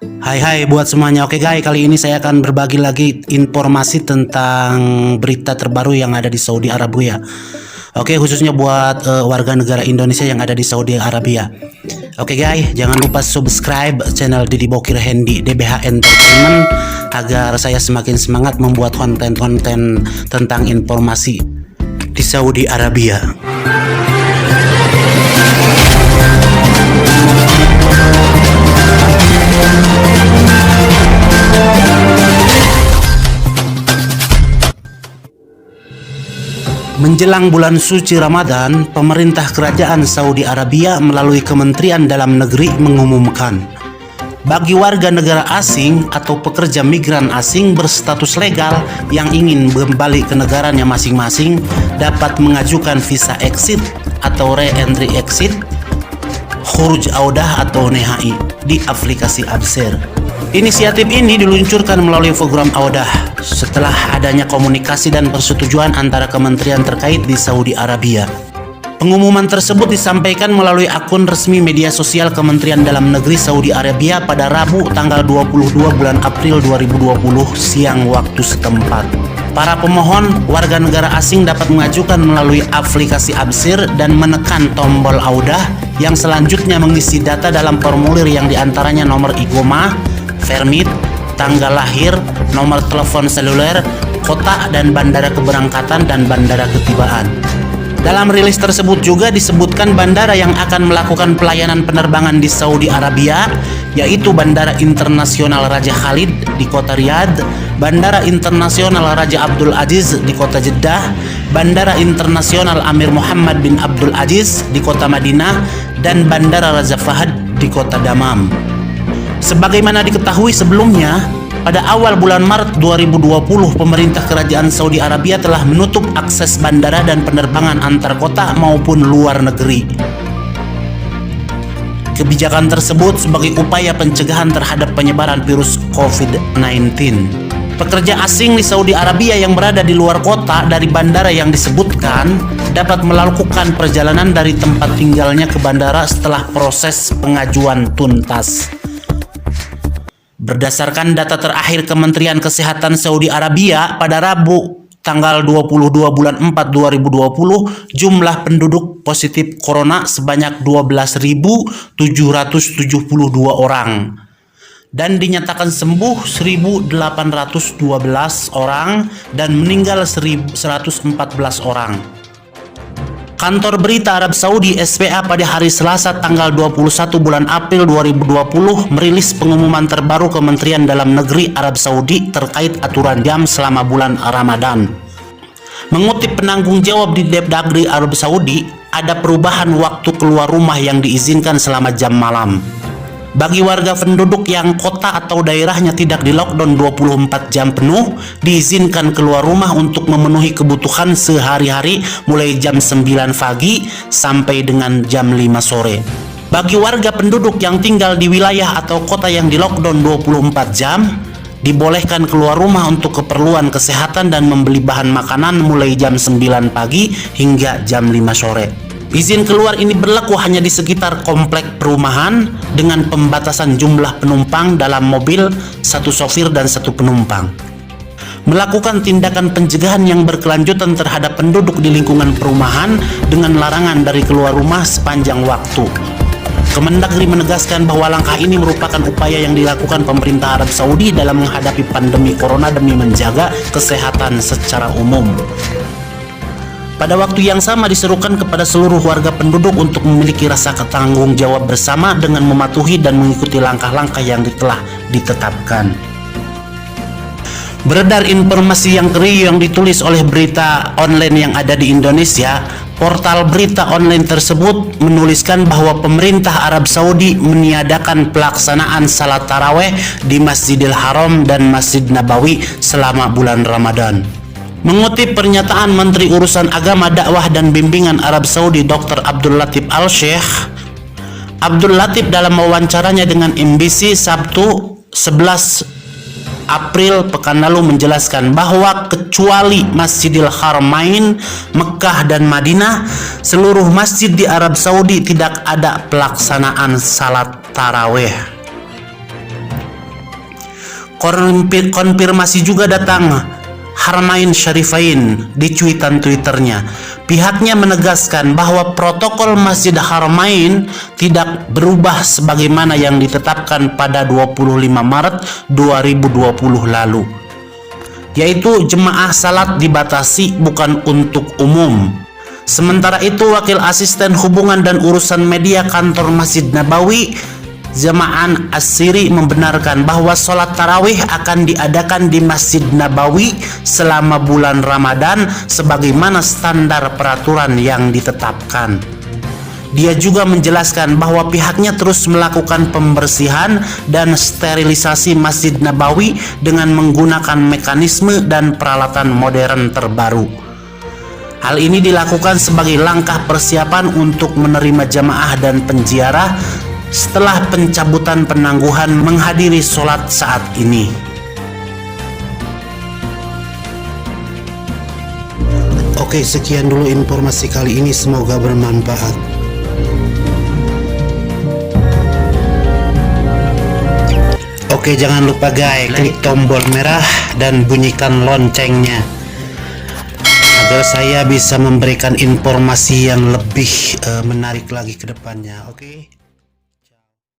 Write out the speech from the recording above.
Hai buat semuanya. Oke guys, kali ini saya akan berbagi lagi informasi tentang berita terbaru yang ada di Saudi Arabia. Oke, khususnya buat warga negara Indonesia yang ada di Saudi Arabia. Oke guys, jangan lupa subscribe channel Didi Bokir Hendy DBH Entertainment agar saya semakin semangat membuat konten-konten tentang informasi di Saudi Arabia. Menjelang bulan suci Ramadan, pemerintah kerajaan Saudi Arabia melalui Kementerian Dalam Negeri mengumumkan, bagi warga negara asing atau pekerja migran asing berstatus legal yang ingin kembali ke negaranya masing-masing dapat mengajukan visa exit atau re-entry exit, khuruj audah atau NHI di aplikasi Abser. Inisiatif ini diluncurkan melalui program Audah setelah adanya komunikasi dan persetujuan antara kementerian terkait di Saudi Arabia. Pengumuman tersebut disampaikan melalui akun resmi media sosial Kementerian Dalam Negeri Saudi Arabia pada Rabu tanggal 22 bulan April 2020 siang waktu setempat. Para pemohon warga negara asing dapat mengajukan melalui aplikasi Absir dan menekan tombol Audah yang selanjutnya mengisi data dalam formulir yang diantaranya nomor igoma, permit, tanggal lahir, nomor telepon seluler, kota dan bandara keberangkatan dan bandara ketibaan. Dalam rilis tersebut juga disebutkan bandara yang akan melakukan pelayanan penerbangan di Saudi Arabia, yaitu Bandara Internasional Raja Khalid di kota Riyadh, Bandara Internasional Raja Abdul Aziz di kota Jeddah, Bandara Internasional Amir Muhammad bin Abdul Aziz di kota Madinah, dan Bandara Raja Fahad di kota Dammam. Sebagaimana diketahui sebelumnya, pada awal bulan Maret 2020, pemerintah kerajaan Saudi Arabia telah menutup akses bandara dan penerbangan antar kota maupun luar negeri. Kebijakan tersebut sebagai upaya pencegahan terhadap penyebaran virus COVID-19. Pekerja asing di Saudi Arabia yang berada di luar kota dari bandara yang disebutkan dapat melakukan perjalanan dari tempat tinggalnya ke bandara setelah proses pengajuan tuntas. Berdasarkan data terakhir Kementerian Kesehatan Saudi Arabia pada Rabu tanggal 22 bulan 4 2020, jumlah penduduk positif corona sebanyak 12.772 orang dan dinyatakan sembuh 1.812 orang dan meninggal 1.114 orang. Kantor Berita Arab Saudi SPA pada hari Selasa tanggal 21 bulan April 2020 merilis pengumuman terbaru Kementerian Dalam Negeri Arab Saudi terkait aturan jam selama bulan Ramadan. Mengutip penanggung jawab di Depdagri Arab Saudi, ada perubahan waktu keluar rumah yang diizinkan selama jam malam. Bagi warga penduduk yang kota atau daerahnya tidak di lockdown 24 jam penuh, diizinkan keluar rumah untuk memenuhi kebutuhan sehari-hari mulai jam 9 pagi sampai dengan jam 5 sore. Bagi warga penduduk yang tinggal di wilayah atau kota yang di lockdown 24 jam, dibolehkan keluar rumah untuk keperluan kesehatan dan membeli bahan makanan mulai jam 9 pagi hingga jam 5 sore. Izin keluar ini berlaku hanya di sekitar komplek perumahan dengan pembatasan jumlah penumpang dalam mobil, satu sopir dan satu penumpang. Melakukan tindakan pencegahan yang berkelanjutan terhadap penduduk di lingkungan perumahan dengan larangan dari keluar rumah sepanjang waktu. Kemendagri menegaskan bahwa langkah ini merupakan upaya yang dilakukan pemerintah Arab Saudi dalam menghadapi pandemi corona demi menjaga kesehatan secara umum. Pada waktu yang sama diserukan kepada seluruh warga penduduk untuk memiliki rasa tanggung jawab bersama dengan mematuhi dan mengikuti langkah-langkah yang telah ditetapkan. Beredar informasi yang keliru yang ditulis oleh berita online yang ada di Indonesia. Portal berita online tersebut menuliskan bahwa pemerintah Arab Saudi meniadakan pelaksanaan salat taraweh di Masjidil Haram dan Masjid Nabawi selama bulan Ramadan. Mengutip pernyataan Menteri Urusan Agama, Dakwah dan Bimbingan Arab Saudi Dr. Abdul Latif Al-Sheikh, Abdul Latif dalam wawancaranya dengan MBC Sabtu 11 April pekan lalu menjelaskan bahwa kecuali Masjidil Haramain, Mekah dan Madinah, seluruh masjid di Arab Saudi tidak ada pelaksanaan salat taraweh. Konfirmasi juga datang Haramain Syarifain di cuitan Twitternya. Pihaknya menegaskan bahwa protokol Masjid Haramain tidak berubah sebagaimana yang ditetapkan pada 25 Maret 2020 lalu, yaitu jemaah salat dibatasi bukan untuk umum. Sementara itu, Wakil Asisten Hubungan dan Urusan Media Kantor Masjid Nabawi, Zaman As-Siri, membenarkan bahwa sholat tarawih akan diadakan di Masjid Nabawi selama bulan Ramadan sebagaimana standar peraturan yang ditetapkan. Dia juga menjelaskan bahwa pihaknya terus melakukan pembersihan dan sterilisasi Masjid Nabawi dengan menggunakan mekanisme dan peralatan modern terbaru. Hal ini dilakukan sebagai langkah persiapan untuk menerima jamaah dan penziarah setelah pencabutan penangguhan menghadiri sholat saat ini. Oke, sekian dulu informasi kali ini, semoga bermanfaat. Oke, jangan lupa guys, klik tombol merah dan bunyikan loncengnya agar saya bisa memberikan informasi yang lebih menarik lagi ke depannya. Oke.